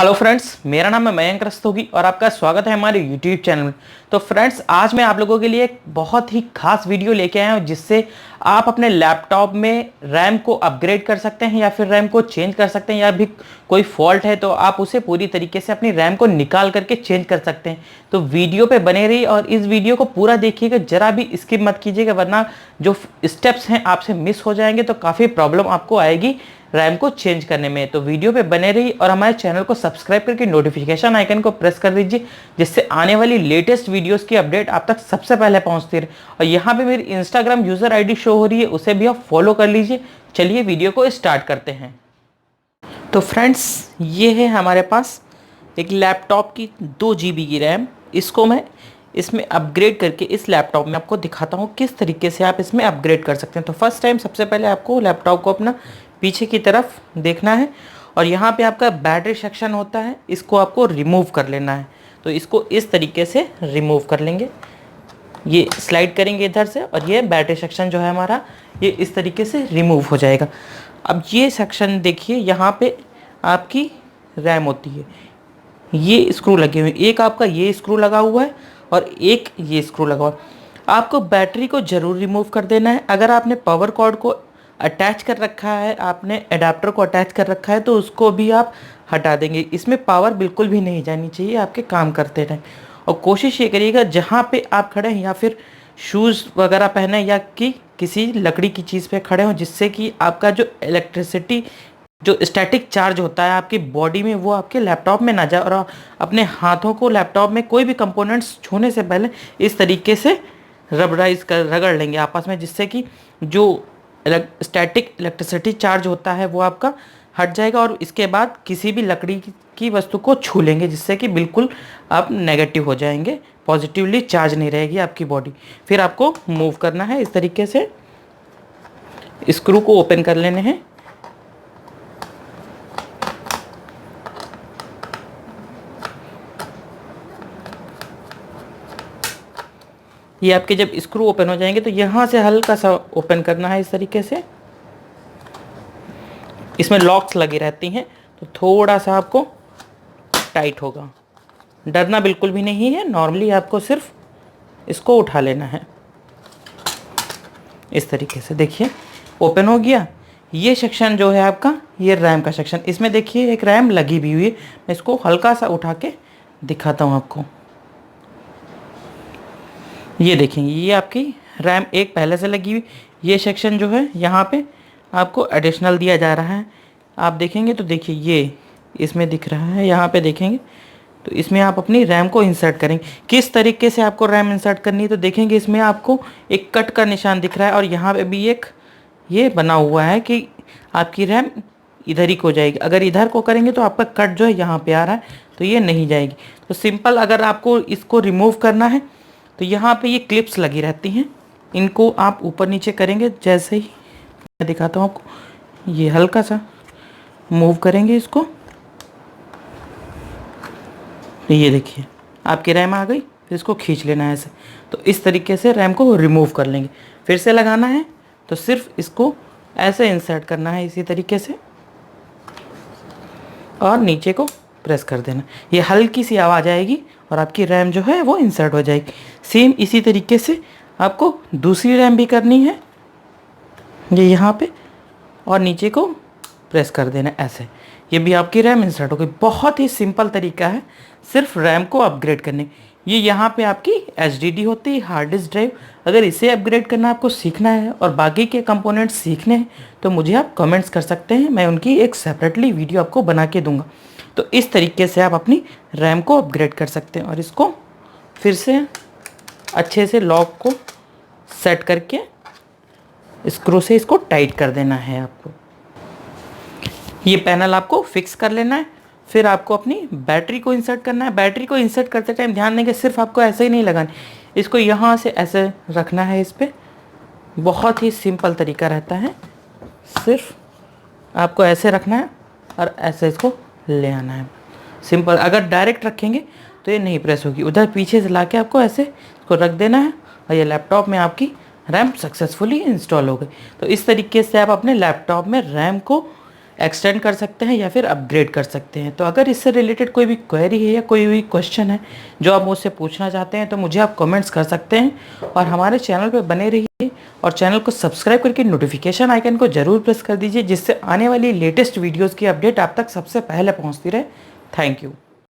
Hello friends, मेरा नाम है मयंक रस्तोगी और आपका स्वागत है हमारे यूट्यूब चैनल में। तो फ्रेंड्स, आज मैं आप लोगों के लिए एक बहुत ही खास वीडियो लेके आया हूं जिससे आप अपने लैपटॉप में रैम को अपग्रेड कर सकते हैं या फिर रैम को चेंज कर सकते हैं, या भी कोई फॉल्ट है तो आप उसे पूरी तरीके से अपनी रैम को निकाल करके चेंज कर सकते हैं। तो वीडियो पे बने रहिए और इस वीडियो को पूरा देखिएगा, जरा भी स्किप मत कीजिएगा, वरना जो स्टेप्स हैं आपसे मिस हो जाएंगे तो काफ़ी प्रॉब्लम आपको आएगी रैम को चेंज करने में। तो वीडियो पे बने रहिए और हमारे चैनल को सब्सक्राइब करके नोटिफिकेशन आइकन को प्रेस कर दीजिए, जिससे आने वाली लेटेस्ट वीडियोस की अपडेट आप तक सबसे पहले पहुंचती रहे। और यहाँ पे मेरी इंस्टाग्राम यूजर आईडी शो हो रही है, उसे भी आप फॉलो कर लीजिए। चलिए वीडियो को स्टार्ट करते हैं। तो फ्रेंड्स, ये है हमारे पास एक लैपटॉप की 2 GB की रैम। इसको मैं इसमें अपग्रेड करके इस लैपटॉप में आपको दिखाता हूँ किस तरीके से आप इसमें अपग्रेड कर सकते हैं। तो फर्स्ट टाइम सबसे पहले आपको लैपटॉप को अपना पीछे की तरफ देखना है और यहाँ पे आपका बैटरी सेक्शन होता है, इसको आपको रिमूव कर लेना है। तो इसको इस तरीके से रिमूव कर लेंगे, ये स्लाइड करेंगे इधर से और ये बैटरी सेक्शन जो है हमारा, ये इस तरीके से रिमूव हो जाएगा। अब ये सेक्शन देखिए, यहाँ पे आपकी रैम होती है, ये स्क्रू लगे हुए हैं, एक आपका ये स्क्रू लगा हुआ है और एक ये स्क्रू लगा हुआ है। आपको बैटरी को ज़रूर रिमूव कर देना है। अगर आपने पावर कॉर्ड को अटैच कर रखा है, आपने एडाप्टर को अटैच कर रखा है, तो उसको भी आप हटा देंगे। इसमें पावर बिल्कुल भी नहीं जानी चाहिए आपके काम करते टाइम। और कोशिश ये करिएगा जहाँ पे आप खड़े हैं या फिर शूज़ वगैरह पहने या कि किसी लकड़ी की चीज़ पे खड़े हों, जिससे कि आपका जो इलेक्ट्रिसिटी जो स्टैटिक चार्ज होता है आपकी बॉडी में वो आपके लैपटॉप में ना जाए। और अपने हाथों को लैपटॉप में कोई भी कंपोनेंट्स छूने से पहले इस तरीके से रबराइज कर रगड़ लेंगे आपस में, जिससे कि जो स्टैटिक इलेक्ट्रिसिटी चार्ज होता है वो आपका हट जाएगा। और इसके बाद किसी भी लकड़ी की वस्तु को छू लेंगे, जिससे कि बिल्कुल आप नेगेटिव हो जाएंगे, पॉजिटिवली चार्ज नहीं रहेगी आपकी बॉडी। फिर आपको मूव करना है इस तरीके से, स्क्रू को ओपन कर लेने हैं। ये आपके जब स्क्रू ओपन हो जाएंगे तो यहाँ से हल्का सा ओपन करना है इस तरीके से। इसमें लॉक्स लगी रहती हैं तो थोड़ा सा आपको टाइट होगा, डरना बिल्कुल भी नहीं है। नॉर्मली आपको सिर्फ इसको उठा लेना है इस तरीके से। देखिए ओपन हो गया। ये सेक्शन जो है आपका, ये रैम का सेक्शन, इसमें देखिए एक रैम लगी भी हुई है। मैं इसको हल्का सा उठा के दिखाता हूँ आपको। ये देखेंगे, ये आपकी रैम एक पहले से लगी हुई। ये सेक्शन जो है यहाँ पे आपको एडिशनल दिया जा रहा है। आप देखेंगे तो देखिए ये इसमें दिख रहा है, यहाँ पे देखेंगे तो इसमें आप अपनी रैम को इंसर्ट करेंगे। किस तरीके से आपको रैम इंसर्ट करनी है तो देखेंगे इसमें आपको एक कट का निशान दिख रहा है और यहाँ पे भी एक ये बना हुआ है कि आपकी रैम इधर ही को जाएगी। अगर इधर को करेंगे तो आपका कट जो है यहाँ पे आ रहा है, तो ये नहीं जाएगी। तो सिंपल, अगर आपको इसको रिमूव करना है तो यहाँ पे ये क्लिप्स लगी रहती हैं, इनको आप ऊपर नीचे करेंगे। जैसे ही मैं दिखाता हूँ आपको, ये हल्का सा मूव करेंगे इसको, तो ये देखिए आपकी रैम आ गई। फिर इसको खींच लेना है ऐसे। तो इस तरीके से रैम को रिमूव कर लेंगे। फिर से लगाना है तो सिर्फ इसको ऐसे इंसर्ट करना है इसी तरीके से और नीचे को प्रेस कर देना। ये हल्की सी आवाज़ आएगी और आपकी रैम जो है वो इंसर्ट हो जाएगी। सेम इसी तरीके से आपको दूसरी रैम भी करनी है, ये यहाँ पे, और नीचे को प्रेस कर देना ऐसे। ये भी आपकी रैम इंसर्ट हो गई। बहुत ही सिंपल तरीका है सिर्फ रैम को अपग्रेड करने। ये यहाँ पे आपकी HDD होती है, हार्ड डिस्क ड्राइव। अगर इसे अपग्रेड करना आपको सीखना है और बाकी के कंपोनेंट्स सीखने हैं तो मुझे आप कमेंट्स कर सकते हैं, मैं उनकी एक सेपरेटली वीडियो आपको बना के दूंगा। तो इस तरीके से आप अपनी रैम को अपग्रेड कर सकते हैं। और इसको फिर से अच्छे से लॉक को सेट करके स्क्रू से इसको टाइट कर देना है आपको। ये पैनल आपको फिक्स कर लेना है। फिर आपको अपनी बैटरी को इंसर्ट करना है। बैटरी को इंसर्ट करते टाइम ध्यान देंगे, सिर्फ आपको ऐसे ही नहीं लगाना, इसको यहाँ से ऐसे रखना है इस पर। बहुत ही सिंपल तरीका रहता है, सिर्फ आपको ऐसे रखना है और ऐसे इसको ले आना है। सिंपल। अगर डायरेक्ट रखेंगे तो ये नहीं प्रेस होगी, उधर पीछे से लाके आपको ऐसे इसको रख देना है और ये लैपटॉप में आपकी रैम सक्सेसफुली इंस्टॉल हो गई। तो इस तरीके से आप अपने लैपटॉप में रैम को एक्सटेंड कर सकते हैं या फिर अपग्रेड कर सकते हैं। तो अगर इससे रिलेटेड कोई भी क्वेरी है या कोई भी क्वेश्चन है जो आप मुझसे पूछना चाहते हैं तो मुझे आप कमेंट्स कर सकते हैं और हमारे चैनल पर बने रहिए और चैनल को सब्सक्राइब करके नोटिफिकेशन आइकन को ज़रूर प्रेस कर दीजिए, जिससे आने वाली लेटेस्ट वीडियोज़ की अपडेट आप तक सबसे पहले पहुँचती रहे। Thank you.